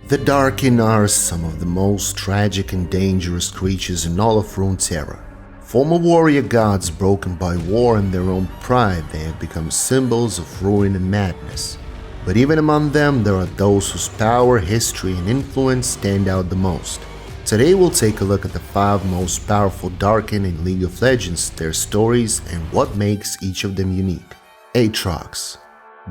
The Darkin are some of the most tragic and dangerous creatures in all of Runeterra. Former warrior gods broken by war and their own pride, they have become symbols of ruin and madness. But even among them, there are those whose power, history, and influence stand out the most. Today we'll take a look at the 5 most powerful Darkin in League of Legends, their stories, and what makes each of them unique. Aatrox.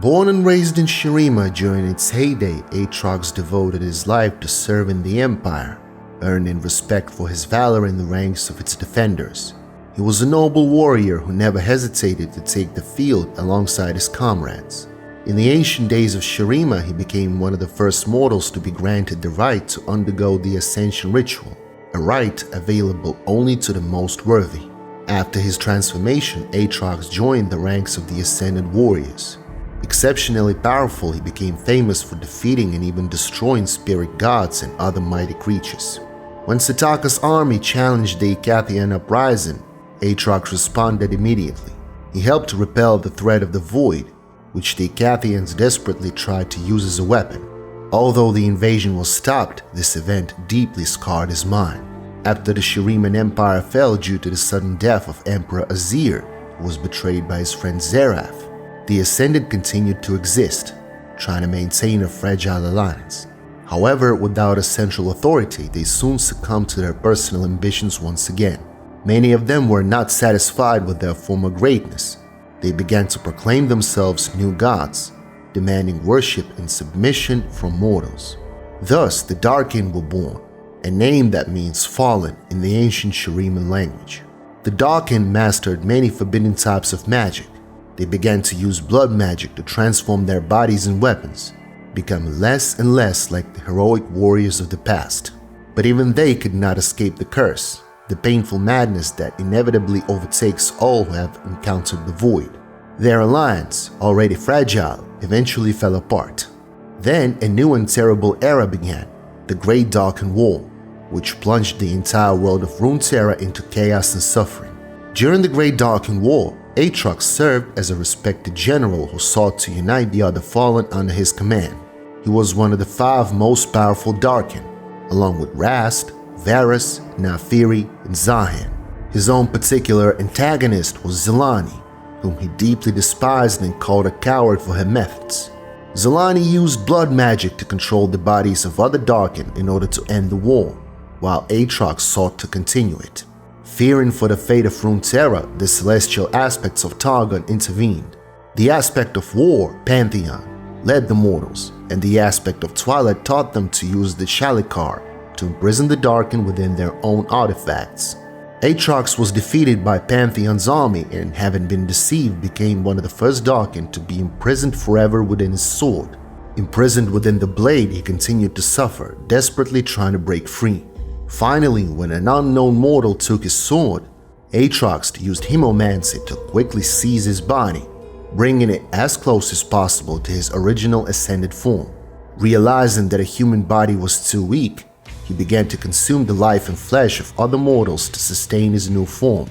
Born and raised in Shuriman during its heyday, Aatrox devoted his life to serving the Empire, earning respect for his valor in the ranks of its defenders. He was a noble warrior who never hesitated to take the field alongside his comrades. In the ancient days of Shuriman, he became one of the first mortals to be granted the right to undergo the Ascension ritual, a right available only to the most worthy. After his transformation, Aatrox joined the ranks of the Ascended Warriors. Exceptionally powerful, he became famous for defeating and even destroying spirit gods and other mighty creatures. When Sataka's army challenged the Icathian uprising, Aatrox responded immediately. He helped to repel the threat of the Void, which the Icathians desperately tried to use as a weapon. Although the invasion was stopped, this event deeply scarred his mind. After the Shuriman Empire fell due to the sudden death of Emperor Azir, who was betrayed by his friend Xerath, the Ascended continued to exist, trying to maintain a fragile alliance. However, without a central authority, they soon succumbed to their personal ambitions once again. Many of them were not satisfied with their former greatness. They began to proclaim themselves new gods, demanding worship and submission from mortals. Thus, the Darkin were born, a name that means fallen in the ancient Shuriman language. The Darkin mastered many forbidden types of magic. They began to use blood magic to transform their bodies and weapons, becoming less and less like the heroic warriors of the past. But even they could not escape the curse, the painful madness that inevitably overtakes all who have encountered the Void. Their alliance, already fragile, eventually fell apart. Then a new and terrible era began, the Great Darkin War, which plunged the entire world of Runeterra into chaos and suffering. During the Great Darkin War, Aatrox served as a respected general who sought to unite the other fallen under his command. He was one of the 5 most powerful Darkin, along with Rhaast, Varus, Naafiri, and Zaahen. His own particular antagonist was Zaahen, whom he deeply despised and called a coward for her methods. Zaahen used blood magic to control the bodies of other Darkin in order to end the war, while Aatrox sought to continue it. Fearing for the fate of Runeterra, the celestial aspects of Targon intervened. The aspect of war, Pantheon, led the mortals, and the aspect of Twilight taught them to use the Shalikar to imprison the Darkin within their own artifacts. Aatrox was defeated by Pantheon's army and, having been deceived, became one of the first Darkin to be imprisoned forever within his sword. Imprisoned within the blade, he continued to suffer, desperately trying to break free. Finally, when an unknown mortal took his sword, Aatrox used Hemomancy to quickly seize his body, bringing it as close as possible to his original ascended form. Realizing that a human body was too weak, he began to consume the life and flesh of other mortals to sustain his new form.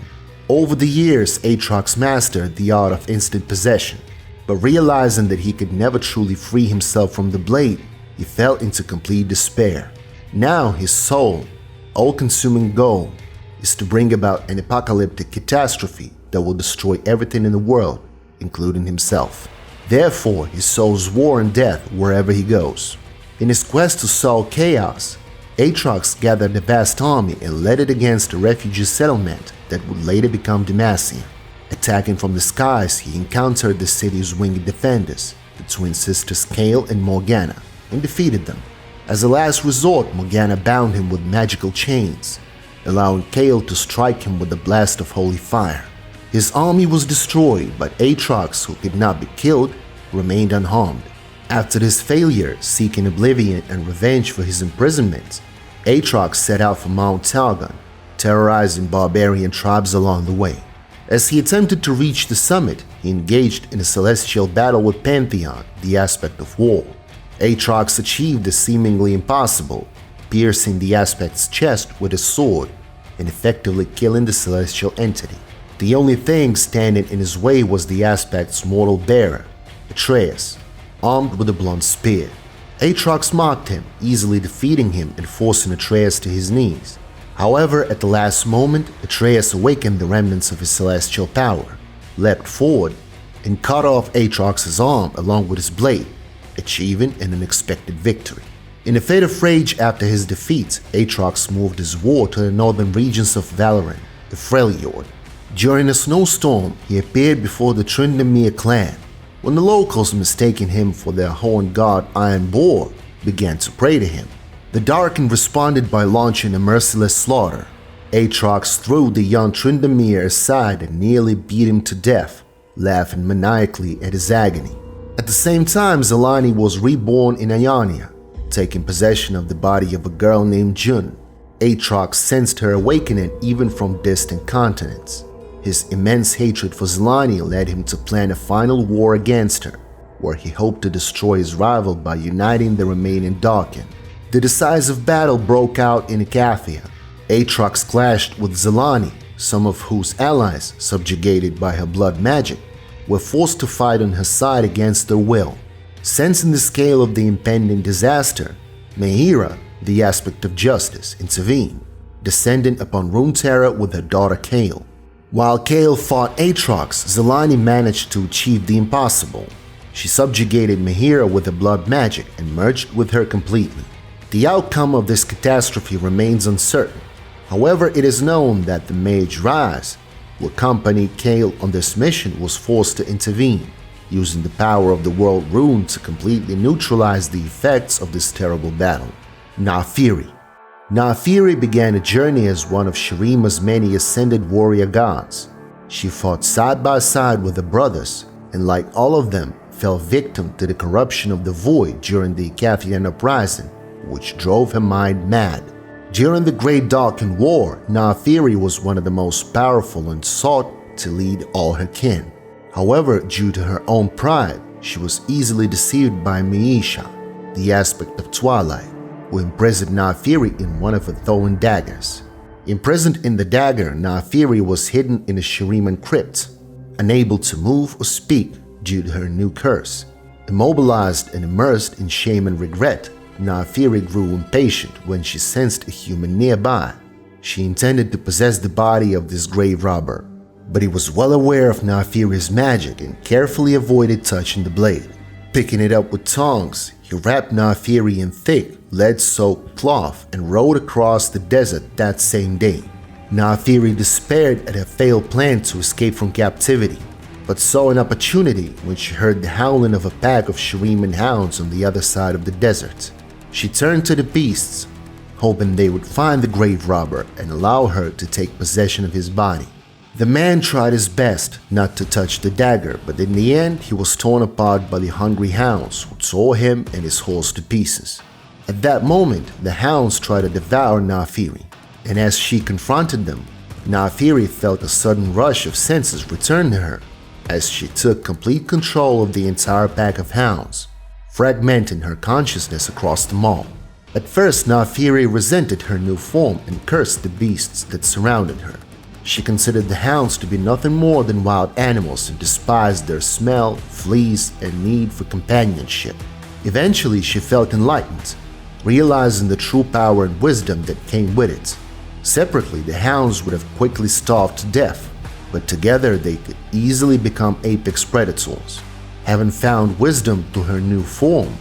Over the years, Aatrox mastered the art of instant possession, but realizing that he could never truly free himself from the blade, he fell into complete despair. Now his sole, all-consuming goal is to bring about an apocalyptic catastrophe that will destroy everything in the world, including himself. Therefore, he sows war and death wherever he goes. In his quest to sow chaos, Aatrox gathered a vast army and led it against a refugee settlement that would later become Demacia. Attacking from the skies, he encountered the city's winged defenders, the twin sisters Kayn and Morgana, and defeated them. As a last resort, Morgana bound him with magical chains, allowing Kayn to strike him with a blast of holy fire. His army was destroyed, but Aatrox, who could not be killed, remained unharmed. After this failure, seeking oblivion and revenge for his imprisonment, Aatrox set out for Mount Targon, terrorizing barbarian tribes along the way. As he attempted to reach the summit, he engaged in a celestial battle with Pantheon, the aspect of war. Aatrox achieved the seemingly impossible, piercing the aspect's chest with his sword and effectively killing the celestial entity. The only thing standing in his way was the aspect's mortal bearer, Atreus, armed with a blunt spear. Aatrox mocked him, easily defeating him and forcing Atreus to his knees. However, at the last moment, Atreus awakened the remnants of his celestial power, leapt forward, and cut off Aatrox's arm along with his blade, achieving an unexpected victory. In a fit of rage after his defeat, Aatrox moved his war to the northern regions of Valoran, the Freljord. During a snowstorm, he appeared before the Tryndamere clan. When the locals, mistaking him for their horned god Iron Boar, began to pray to him, the Darkin responded by launching a merciless slaughter. Aatrox threw the young Tryndamere aside and nearly beat him to death, laughing maniacally at his agony. At the same time, Zaahen was reborn in Ionia, taking possession of the body of a girl named Jun. Aatrox sensed her awakening even from distant continents. His immense hatred for Zaahen led him to plan a final war against her, where he hoped to destroy his rival by uniting the remaining Darkin. The decisive battle broke out in Icathia. Aatrox clashed with Zaahen, some of whose allies, subjugated by her blood magic, were forced to fight on her side against their will. Sensing the scale of the impending disaster, Mehira, the aspect of justice, intervened, descending upon Runeterra with her daughter Kayn. While Kayn fought Aatrox, Zaahen managed to achieve the impossible. She subjugated Mehira with her blood magic and merged with her completely. The outcome of this catastrophe remains uncertain. However, it is known that the mage Rhaast, who accompanied Kayn on this mission, was forced to intervene, using the power of the World Rune to completely neutralize the effects of this terrible battle. Naafiri. Naafiri began a journey as one of Shuriman's many ascended warrior gods. She fought side by side with her brothers, and like all of them, fell victim to the corruption of the Void during the Icathian uprising, which drove her mind mad. During the Great Darkin War, Naafiri was one of the most powerful and sought to lead all her kin. However, due to her own pride, she was easily deceived by Miisha, the aspect of Twilight, who imprisoned Naafiri in one of her thrown daggers. Imprisoned in the dagger, Naafiri was hidden in a Shuriman crypt, unable to move or speak due to her new curse. Immobilized and immersed in shame and regret, Naafiri grew impatient when she sensed a human nearby. She intended to possess the body of this grave robber, but he was well aware of Naafiri's magic and carefully avoided touching the blade. Picking it up with tongs, he wrapped Naafiri in thick, lead-soaked cloth and rode across the desert that same day. Naafiri despaired at her failed plan to escape from captivity, but saw an opportunity when she heard the howling of a pack of Shuriman hounds on the other side of the desert. She turned to the beasts, hoping they would find the grave robber and allow her to take possession of his body. The man tried his best not to touch the dagger, but in the end he was torn apart by the hungry hounds who tore him and his horse to pieces. At that moment, the hounds tried to devour Naafiri, and as she confronted them, Naafiri felt a sudden rush of senses return to her as she took complete control of the entire pack of hounds, fragmenting her consciousness across them all. At first, Naafiri resented her new form and cursed the beasts that surrounded her. She considered the hounds to be nothing more than wild animals and despised their smell, fleas, and need for companionship. Eventually, she felt enlightened, realizing the true power and wisdom that came with it. Separately, the hounds would have quickly starved to death, but together they could easily become apex predators. Having found wisdom through her new form,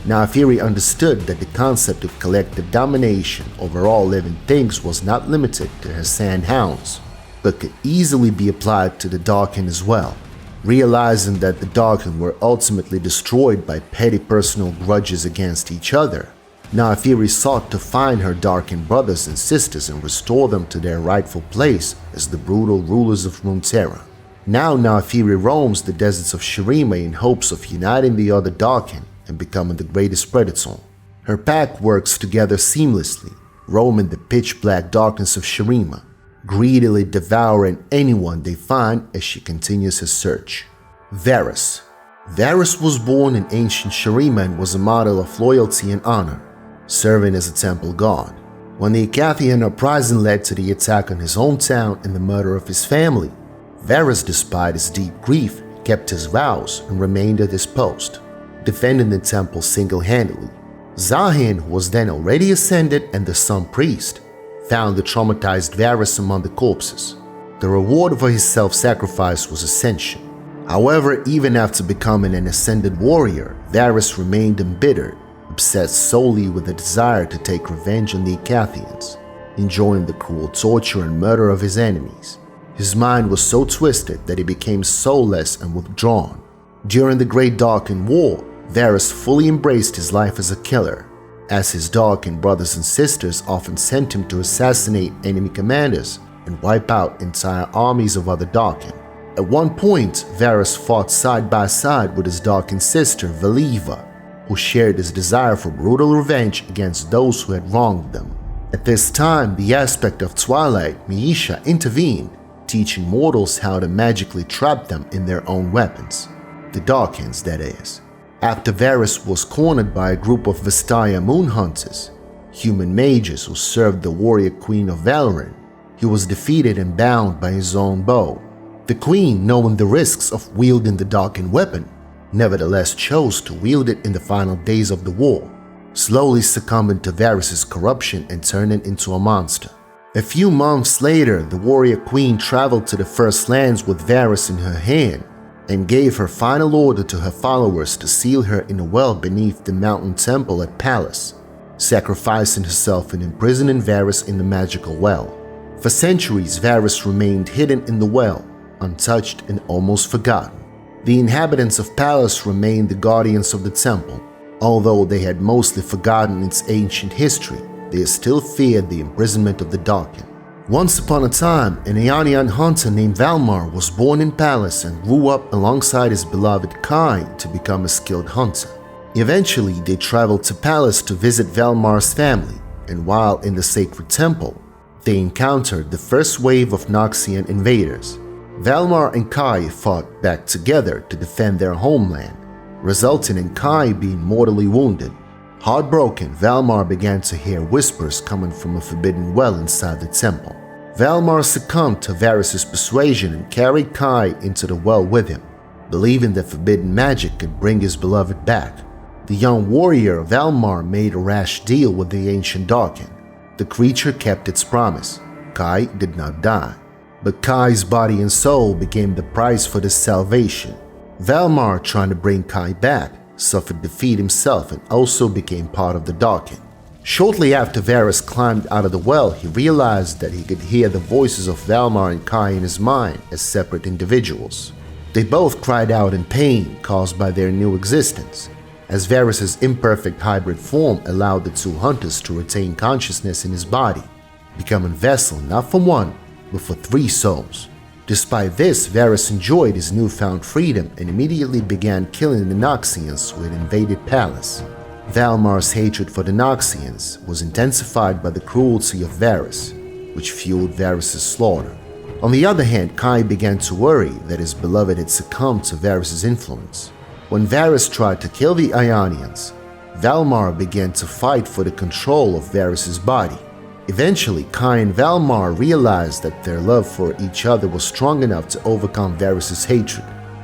Naafiri understood that the concept of collective domination over all living things was not limited to her sand hounds, but could easily be applied to the Darkin as well. Realizing that the Darkin were ultimately destroyed by petty personal grudges against each other, Naafiri sought to find her Darkin brothers and sisters and restore them to their rightful place as the brutal rulers of Runeterra. Now Naafiri roams the deserts of Shuriman in hopes of uniting the other Darkin and becoming the greatest predator. Her pack works together seamlessly, roaming the pitch-black darkness of Shuriman, greedily devouring anyone they find as she continues her search. Varus. Varus was born in ancient Shuriman and was a model of loyalty and honor, serving as a temple god. When the Icathian uprising led to the attack on his hometown and the murder of his family, Varus, despite his deep grief, kept his vows and remained at his post, defending the temple single-handedly. Zaahen, who was then already ascended and the Sun Priest, found the traumatized Varus among the corpses. The reward for his self-sacrifice was ascension. However, even after becoming an ascended warrior, Varus remained embittered, obsessed solely with the desire to take revenge on the Icathians, enjoying the cruel torture and murder of his enemies. His mind was so twisted that he became soulless and withdrawn. During the Great Darkin War, Varus fully embraced his life as a killer, as his Darkin brothers and sisters often sent him to assassinate enemy commanders and wipe out entire armies of other Darkin. At one point, Varus fought side by side with his Darkin sister, Valiva, who shared his desire for brutal revenge against those who had wronged them. At this time, the aspect of Twilight, Miisha, intervened, teaching mortals how to magically trap them in their own weapons. The Darkins, that is. After Varus was cornered by a group of Vestaya moon hunters, human mages who served the warrior queen of Valoran, he was defeated and bound by his own bow. The queen, knowing the risks of wielding the Darkin weapon, nevertheless chose to wield it in the final days of the war, slowly succumbing to Varus's corruption and turning into a monster. A few months later, the warrior queen traveled to the First Lands with Varus in her hand and gave her final order to her followers to seal her in a well beneath the mountain temple at Palace, sacrificing herself and imprisoning Varus in the magical well. For centuries, Varus remained hidden in the well, untouched and almost forgotten. The inhabitants of Palace remained the guardians of the temple. Although they had mostly forgotten its ancient history, they still feared the imprisonment of the Darkin. Once upon a time, an Aeonian hunter named Valmar was born in Palace and grew up alongside his beloved Kayn to become a skilled hunter. Eventually, they traveled to Palace to visit Valmar's family, and while in the sacred temple, they encountered the first wave of Noxian invaders. Valmar and Kayn fought back together to defend their homeland, resulting in Kayn being mortally wounded. Heartbroken, Valmar began to hear whispers coming from a forbidden well inside the temple. Valmar succumbed to Varus's persuasion and carried Kayn into the well with him, believing that forbidden magic could bring his beloved back. The young warrior Valmar made a rash deal with the ancient Darkin. The creature kept its promise. Kayn did not die, but Kayn's body and soul became the price for this salvation. Valmar, trying to bring Kayn back, suffered defeat himself and also became part of the Darkin. Shortly after Varus climbed out of the well, he realized that he could hear the voices of Valmar and Kayn in his mind as separate individuals. They both cried out in pain caused by their new existence, as Varus's imperfect hybrid form allowed the two hunters to retain consciousness in his body, becoming a vessel not for one, but for 3 souls. Despite this, Varus enjoyed his newfound freedom and immediately began killing the Noxians who had invaded Palace. Valmar's hatred for the Noxians was intensified by the cruelty of Varus, which fueled Varus's slaughter. On the other hand, Kayn began to worry that his beloved had succumbed to Varus's influence. When Varus tried to kill the Ionians, Valmar began to fight for the control of Varus's body. Eventually, Kayn and Valmar realized that their love for each other was strong enough to overcome Varus's hatred,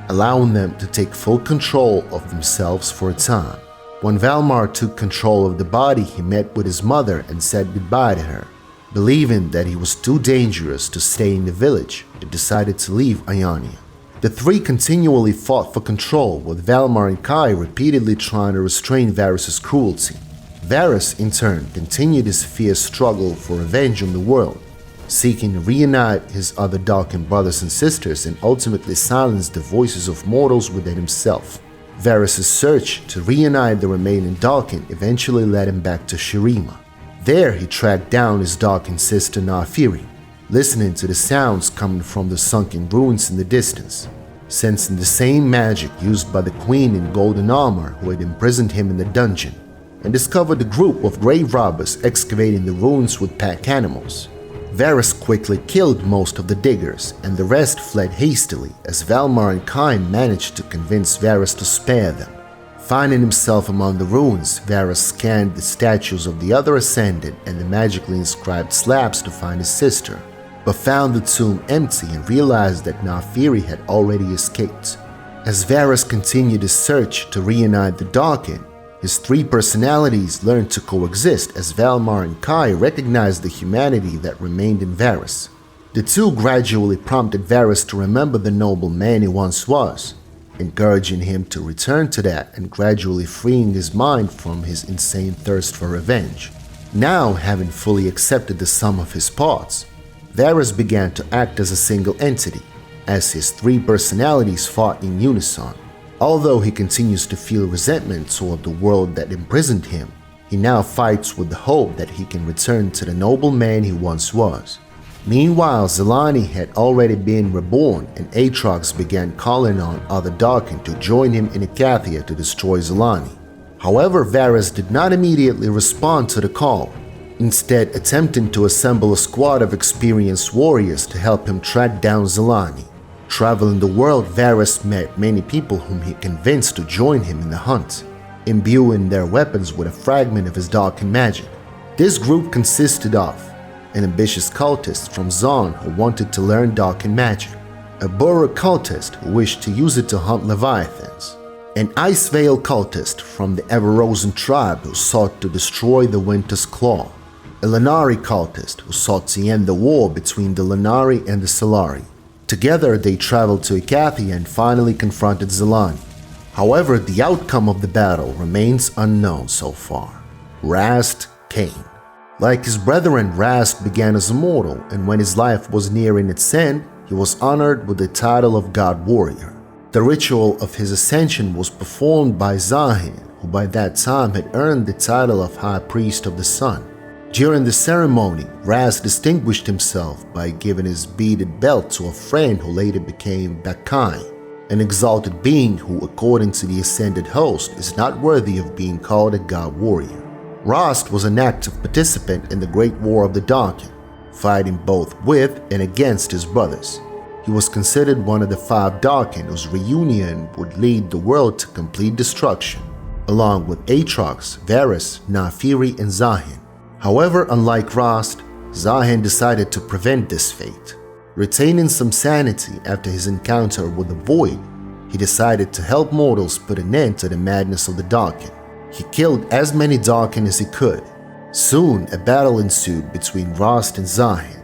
allowing them to take full control of themselves for a time. When Valmar took control of the body, he met with his mother and said goodbye to her. Believing that he was too dangerous to stay in the village, he decided to leave Ionia. The 3 continually fought for control, with Valmar and Kayn repeatedly trying to restrain Varus's cruelty. Varus, in turn, continued his fierce struggle for revenge on the world, seeking to reunite his other Darkin brothers and sisters and ultimately silence the voices of mortals within himself. Varus's search to reunite the remaining Darkin eventually led him back to Shuriman. There he tracked down his Darkin sister Naafiri, listening to the sounds coming from the sunken ruins in the distance, sensing the same magic used by the queen in golden armor who had imprisoned him in the dungeon, and discovered a group of grave robbers excavating the ruins with pack animals. Varus quickly killed most of the diggers, and the rest fled hastily as Valmar and Kayn managed to convince Varus to spare them. Finding himself among the ruins, Varus scanned the statues of the other Ascended and the magically inscribed slabs to find his sister, but found the tomb empty and realized that Naafiri had already escaped. As Varus continued his search to reunite the Darkin, His three personalities learned to coexist as Valmar and Kai recognized the humanity that remained in Varus. The two gradually prompted Varus to remember the noble man he once was, encouraging him to return to that and gradually freeing his mind from his insane thirst for revenge. Now, having fully accepted the sum of his parts, Varus began to act as a single entity, as his three personalities fought in unison. Although he continues to feel resentment toward the world that imprisoned him, he now fights with the hope that he can return to the noble man he once was. Meanwhile, Zaahen had already been reborn, and Aatrox began calling on other Darkin to join him in Ikathia to destroy Zaahen. However, Varus did not immediately respond to the call, instead attempting to assemble a squad of experienced warriors to help him track down Zaahen. Traveling the world, Varus met many people whom he convinced to join him in the hunt, imbuing their weapons with a fragment of his Darkin magic. This group consisted of an ambitious cultist from Zaahen who wanted to learn Darkin magic, a Burrow cultist who wished to use it to hunt leviathans, an Ice Veil cultist from the Ever-Rosen tribe who sought to destroy the Winter's Claw, a Lanari cultist who sought to end the war between the Lanari and the Solari. Together, they traveled to Ikathia and finally confronted Zaahen. However, the outcome of the battle remains unknown so far. Rhaast, Kayn. Like his brethren, Rhaast began as a mortal, and when his life was nearing its end, he was honored with the title of God Warrior. The ritual of his ascension was performed by Zaahen, who by that time had earned the title of High Priest of the Sun. During the ceremony, Rhaast distinguished himself by giving his beaded belt to a friend who later became Kayn, an exalted being who, according to the ascended host, is not worthy of being called a god warrior. Rhaast was an active participant in the Great War of the Darkin, fighting both with and against his brothers. He was considered one of the 5 Darkin whose reunion would lead the world to complete destruction, along with Aatrox, Varus, Naafiri, and Zaahen. However, unlike Rhaast, Zaahen decided to prevent this fate. Retaining some sanity after his encounter with the Void, he decided to help mortals put an end to the madness of the Darkin. He killed as many Darkin as he could. Soon, a battle ensued between Rhaast and Zaahen.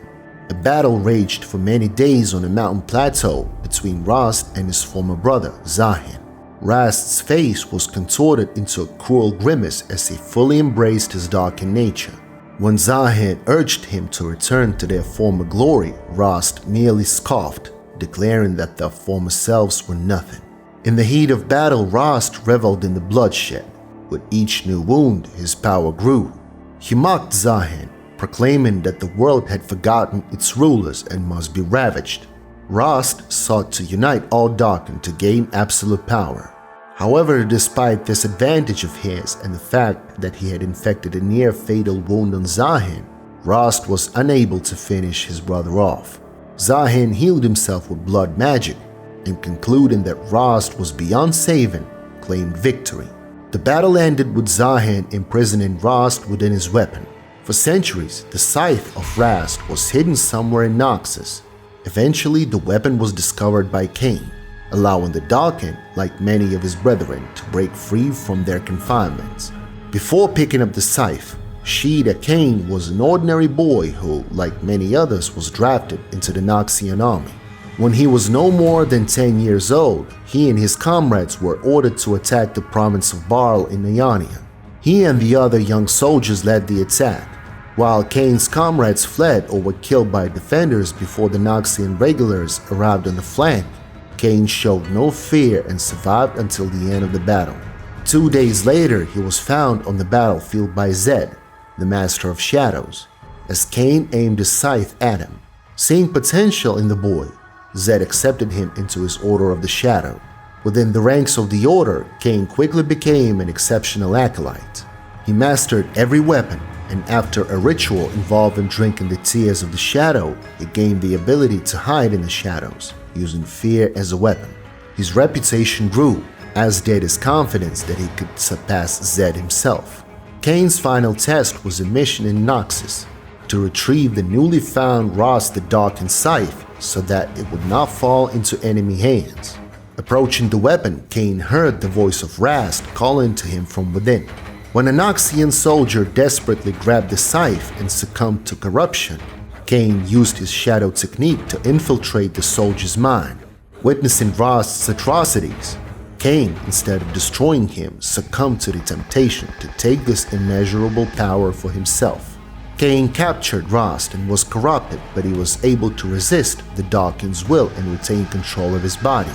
A battle raged for many days on a mountain plateau between Rhaast and his former brother, Zaahen. Rhaast's face was contorted into a cruel grimace as he fully embraced his Darkin nature. When Zaahen urged him to return to their former glory, Rhaast merely scoffed, declaring that their former selves were nothing. In the heat of battle, Rhaast reveled in the bloodshed. With each new wound, his power grew. He mocked Zaahen, proclaiming that the world had forgotten its rulers and must be ravaged. Rhaast sought to unite all Darkin to gain absolute power. However, despite this advantage of his and the fact that he had inflicted a near-fatal wound on Zaahen, Rhaast was unable to finish his brother off. Zaahen healed himself with blood magic, and concluding that Rhaast was beyond saving, claimed victory. The battle ended with Zaahen imprisoning Rhaast within his weapon. For centuries, the scythe of Rhaast was hidden somewhere in Noxus. Eventually, the weapon was discovered by Kayn, allowing the Darkin, like many of his brethren, to break free from their confinements. Before picking up the scythe, Kayn was an ordinary boy who, like many others, was drafted into the Noxian army. When he was no more than 10 years old, he and his comrades were ordered to attack the province of Barl in Ionia. He and the other young soldiers led the attack. While Kayn's comrades fled or were killed by defenders before the Noxian regulars arrived on the flank, Kayn showed no fear and survived until the end of the battle. 2 days later, he was found on the battlefield by Zed, the Master of Shadows, as Kayn aimed his scythe at him. Seeing potential in the boy, Zed accepted him into his Order of the Shadow. Within the ranks of the Order, Kayn quickly became an exceptional acolyte. He mastered every weapon, and after a ritual involving drinking the tears of the Shadow, he gained the ability to hide in the shadows, using fear as a weapon. His reputation grew, as did his confidence that he could surpass Zed himself. Kayn's final test was a mission in Noxus, to retrieve the newly found Rhaast the Darkin scythe so that it would not fall into enemy hands. Approaching the weapon, Kayn heard the voice of Rhaast calling to him from within. When a Noxian soldier desperately grabbed the scythe and succumbed to corruption, Kayn used his shadow technique to infiltrate the soldier's mind. Witnessing Rhaast's atrocities, Kayn, instead of destroying him, succumbed to the temptation to take this immeasurable power for himself. Kayn captured Rhaast and was corrupted, but he was able to resist the Darkin's will and retain control of his body.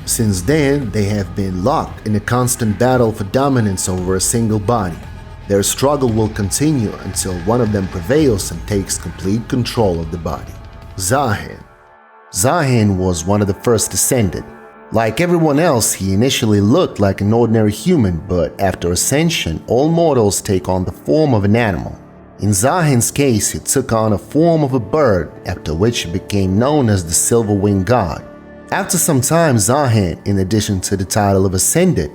Since then, they have been locked in a constant battle for dominance over a single body. Their struggle will continue until one of them prevails and takes complete control of the body. Zaahen. Zaahen was one of the first Ascended. Like everyone else, he initially looked like an ordinary human, but after ascension, all mortals take on the form of an animal. In Zaahen's case, he took on a form of a bird, after which he became known as the Silver-Winged God. After some time, Zaahen, in addition to the title of Ascended,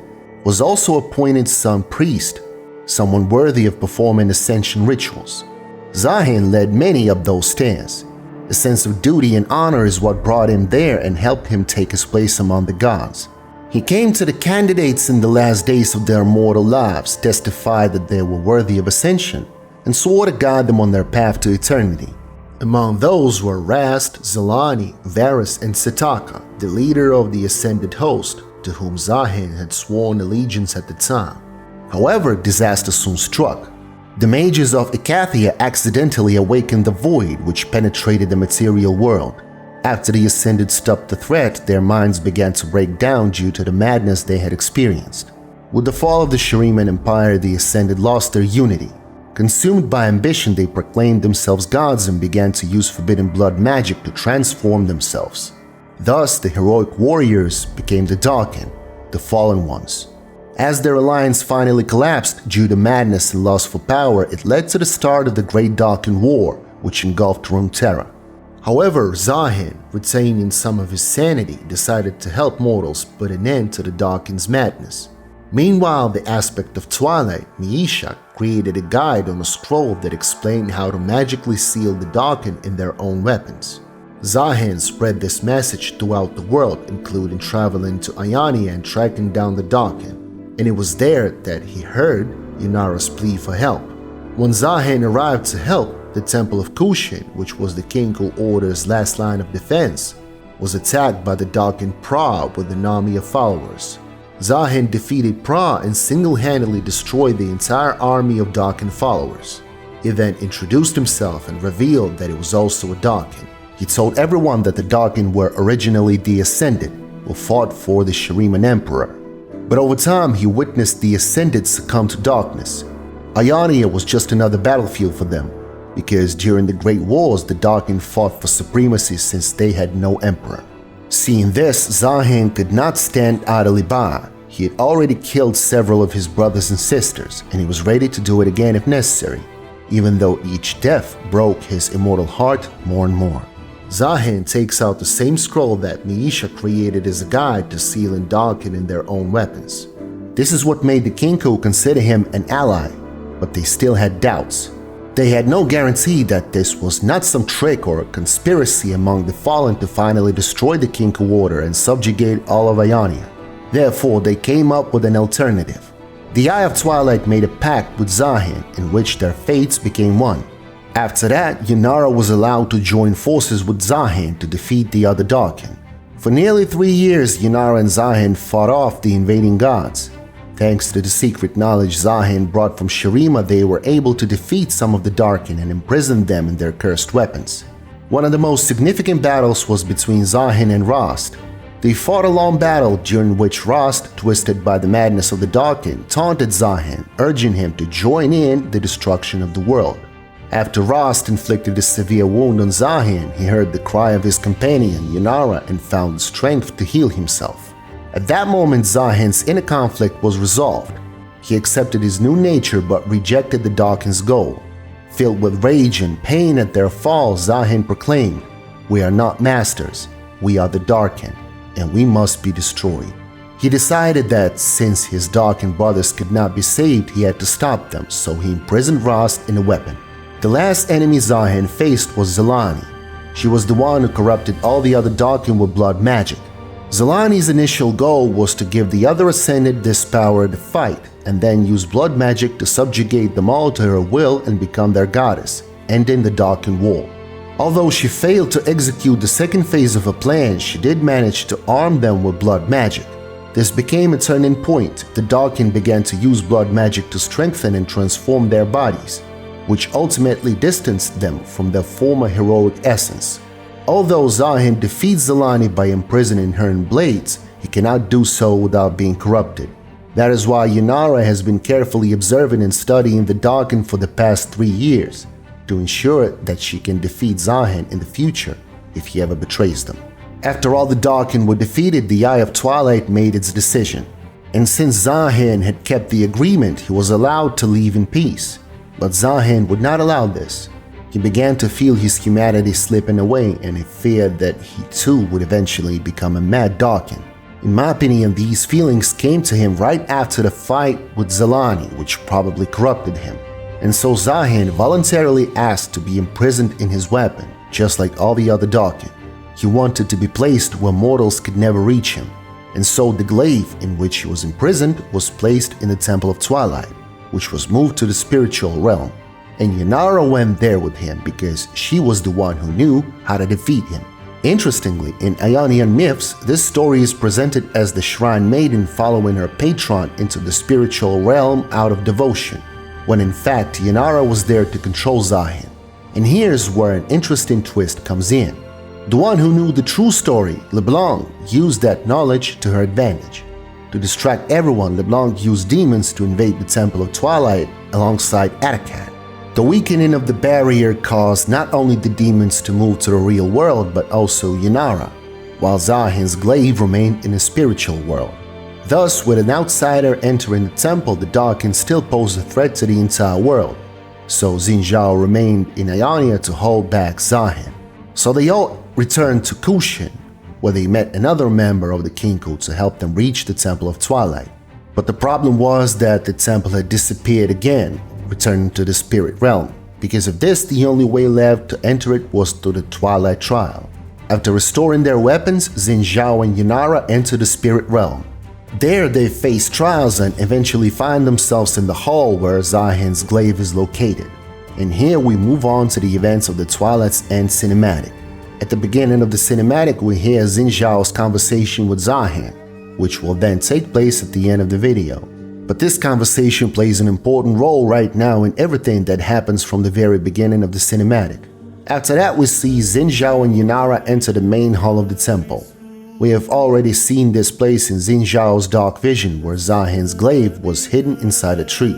was also appointed Sun Priest, someone worthy of performing ascension rituals. Zaahen led many up those stairs. A sense of duty and honor is what brought him there and helped him take his place among the gods. He came to the candidates in the last days of their mortal lives, testified that they were worthy of ascension, and swore to guide them on their path to eternity. Among those were Rhaast, Zaalhen, Varus, and Setaka, the leader of the Ascended host, to whom Zaahen had sworn allegiance at the time. However, disaster soon struck. The mages of Icathia accidentally awakened the void which penetrated the material world. After the Ascended stopped the threat, their minds began to break down due to the madness they had experienced. With the fall of the Shuriman Empire, the Ascended lost their unity. Consumed by ambition, they proclaimed themselves gods and began to use forbidden blood magic to transform themselves. Thus, the heroic warriors became the Darkin, the fallen ones. As their alliance finally collapsed due to madness and lust for power, it led to the start of the Great Darkin War, which engulfed Runeterra. However, Zaahen, retaining some of his sanity, decided to help mortals put an end to the Darkin's madness. Meanwhile, the aspect of Twilight, Miisha, created a guide on a scroll that explained how to magically seal the Darkin in their own weapons. Zaahen spread this message throughout the world, including traveling to Ionia and tracking down the Darkin, and it was there that he heard Yunara's plea for help. When Zaahen arrived to help, the Temple of Kushin, which was the Kinko Order's last line of defense, was attacked by the Darkin Pra with an army of followers. Zaahen defeated Pra and single-handedly destroyed the entire army of Darkin followers. He then introduced himself and revealed that he was also a Darkin. He told everyone that the Darkin were originally the Ascended, who fought for the Shuriman Emperor. But over time, he witnessed the Ascended succumb to darkness. Ionia was just another battlefield for them, because during the Great Wars, the Darkin fought for supremacy since they had no emperor. Seeing this, Zaahen could not stand idly by. He had already killed several of his brothers and sisters, and he was ready to do it again if necessary, even though each death broke his immortal heart more and more. Zaahen takes out the same scroll that Miisha created as a guide to seal and Darkin in their own weapons. This is what made the Kinko consider him an ally, but they still had doubts. They had no guarantee that this was not some trick or a conspiracy among the fallen to finally destroy the Kinko Order and subjugate all of Ionia. Therefore, they came up with an alternative. The Eye of Twilight made a pact with Zaahen in which their fates became one. After that, Yunara was allowed to join forces with Zaahen to defeat the other Darkin. For nearly 3 years, Yunara and Zaahen fought off the invading gods. Thanks to the secret knowledge Zaahen brought from Shuriman, they were able to defeat some of the Darkin and imprison them in their cursed weapons. One of the most significant battles was between Zaahen and Rhaast. They fought a long battle during which Rhaast, twisted by the madness of the Darkin, taunted Zaahen, urging him to join in the destruction of the world. After Rhaast inflicted a severe wound on Zaahen, he heard the cry of his companion, Yunara, and found strength to heal himself. At that moment, Zaahen's inner conflict was resolved. He accepted his new nature but rejected the Darkin's goal. Filled with rage and pain at their fall, Zaahen proclaimed, "We are not masters, we are the Darkin, and we must be destroyed." He decided that since his Darkin brothers could not be saved, he had to stop them, so he imprisoned Rhaast in a weapon. The last enemy Zaahen faced was Zaalhen. She was the one who corrupted all the other Darkin with blood magic. Zelani's initial goal was to give the other Ascended this power to fight, and then use blood magic to subjugate them all to her will and become their goddess, ending the Darkin War. Although she failed to execute the second phase of her plan, she did manage to arm them with blood magic. This became a turning point. The Darkin began to use blood magic to strengthen and transform their bodies, which ultimately distanced them from their former heroic essence. Although Zaahen defeats Zelani by imprisoning her in blades, he cannot do so without being corrupted. That is why Ynnara has been carefully observing and studying the Darkin for the past 3 years, to ensure that she can defeat Zaahen in the future if he ever betrays them. After all the Darkin were defeated, the Eye of Twilight made its decision. And since Zaahen had kept the agreement, he was allowed to leave in peace. But Zaahen would not allow this. He began to feel his humanity slipping away, and he feared that he too would eventually become a mad Darkin. In my opinion, these feelings came to him right after the fight with Zelani, which probably corrupted him. And so Zaahen voluntarily asked to be imprisoned in his weapon, just like all the other Darkin. He wanted to be placed where mortals could never reach him, and so the glaive in which he was imprisoned was placed in the Temple of Twilight, which was moved to the spiritual realm, and Ynnara went there with him because she was the one who knew how to defeat him. Interestingly, in Ionian myths, this story is presented as the Shrine Maiden following her patron into the spiritual realm out of devotion, when in fact Ynnara was there to control Zaahen. And here's where an interesting twist comes in. The one who knew the true story, LeBlanc, used that knowledge to her advantage. To distract everyone, LeBlanc used demons to invade the Temple of Twilight alongside Atakan. The weakening of the barrier caused not only the demons to move to the real world, but also Ynnara, while Zaahen's glaive remained in the spiritual world. Thus, with an outsider entering the temple, the Darkin still posed a threat to the entire world, so Xin Zhao remained in Ionia to hold back Zaahen. So they all returned to Kushin, where they met another member of the Kinko to help them reach the Temple of Twilight. But the problem was that the temple had disappeared again, returning to the spirit realm. Because of this, the only way left to enter it was through the Twilight Trial. After restoring their weapons, Xin Zhao and Ynnara enter the spirit realm. There they face trials and eventually find themselves in the hall where Zaahen's glaive is located. And here we move on to the events of the Twilight's End cinematic. At the beginning of the cinematic, we hear Xin Zhao's conversation with Zaahen, which will then take place at the end of the video. But this conversation plays an important role right now in everything that happens from the very beginning of the cinematic. After that, we see Xin Zhao and Ynnara enter the main hall of the temple. We have already seen this place in Xin Zhao's dark vision, where Zaahen's glaive was hidden inside a tree.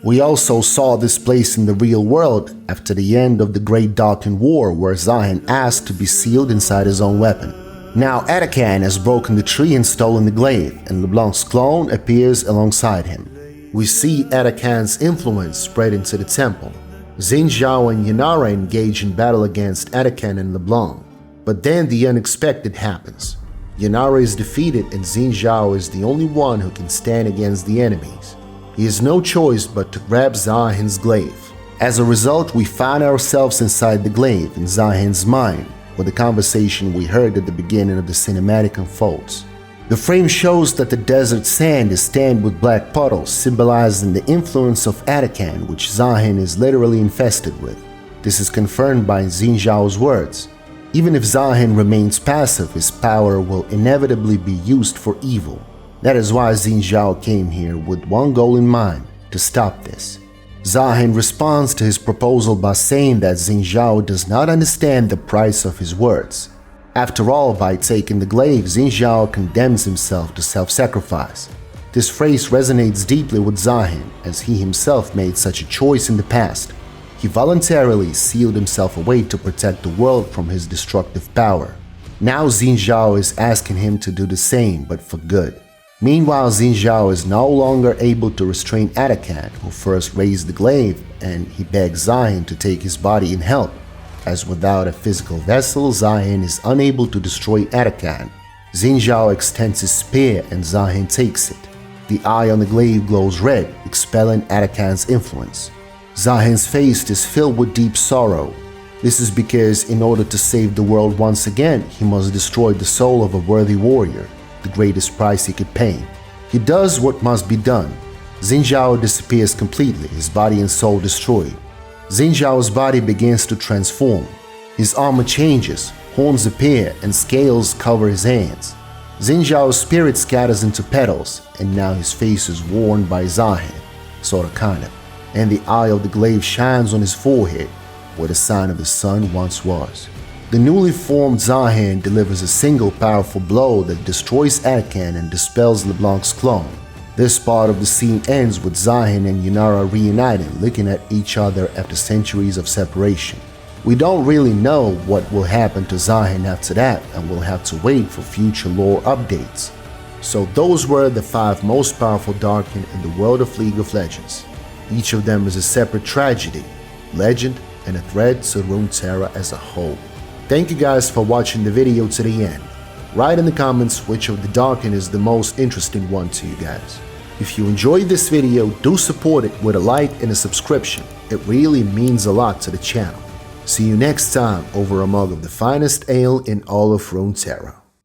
We also saw this place in the real world after the end of the Great Darkin War, where Zaahen asked to be sealed inside his own weapon. Now Atakan has broken the tree and stolen the glaive, and LeBlanc's clone appears alongside him. We see Atakan's influence spread into the temple. Xin Zhao and Ynnara engage in battle against Atakan and LeBlanc. But then the unexpected happens. Ynnara is defeated and Xin Zhao is the only one who can stand against the enemies. He has no choice but to grab Zaahen's glaive. As a result, we find ourselves inside the glaive in Zaahen's mind, where the conversation we heard at the beginning of the cinematic unfolds. The frame shows that the desert sand is stained with black puddles, symbolizing the influence of Atakan, which Zaahen is literally infested with. This is confirmed by Xin Zhao's words. Even if Zaahen remains passive, his power will inevitably be used for evil. That is why Xin Zhao came here with one goal in mind, to stop this. Zaahen responds to his proposal by saying that Xin Zhao does not understand the price of his words. After all, by taking the glaive, Xin Zhao condemns himself to self-sacrifice. This phrase resonates deeply with Zaahen, as he himself made such a choice in the past. He voluntarily sealed himself away to protect the world from his destructive power. Now Xin Zhao is asking him to do the same, but for good. Meanwhile, Xin Zhao is no longer able to restrain Atakan, who first raised the glaive, and he begs Zaahen to take his body in help, as without a physical vessel, Zaahen is unable to destroy Atakan. Xin Zhao extends his spear and Zaahen takes it. The eye on the glaive glows red, expelling Atakan's influence. Zaahen's face is filled with deep sorrow. This is because in order to save the world once again, he must destroy the soul of a worthy warrior, the greatest price he could pay. He does what must be done. Xin Zhao disappears completely, his body and soul destroyed. Xin Zhao's body begins to transform. His armor changes, horns appear, and scales cover his hands. Xin Zhao's spirit scatters into petals, and now his face is worn by Zaahen, sorta kinda, and the eye of the glaive shines on his forehead, where the sign of the sun once was. The newly formed Zaahen delivers a single powerful blow that destroys Darkin and dispels LeBlanc's clone. This part of the scene ends with Zaahen and Yunara reuniting, looking at each other after centuries of separation. We don't really know what will happen to Zaahen after that, and we'll have to wait for future lore updates. So those were the 5 most powerful Darkin in the world of League of Legends. Each of them is a separate tragedy, legend, and a threat to Runeterra as a whole. Thank you guys for watching the video to the end. Write in the comments which of the Darkin is the most interesting one to you guys. If you enjoyed this video, do support it with a like and a subscription. It really means a lot to the channel. See you next time over a mug of the finest ale in all of Runeterra.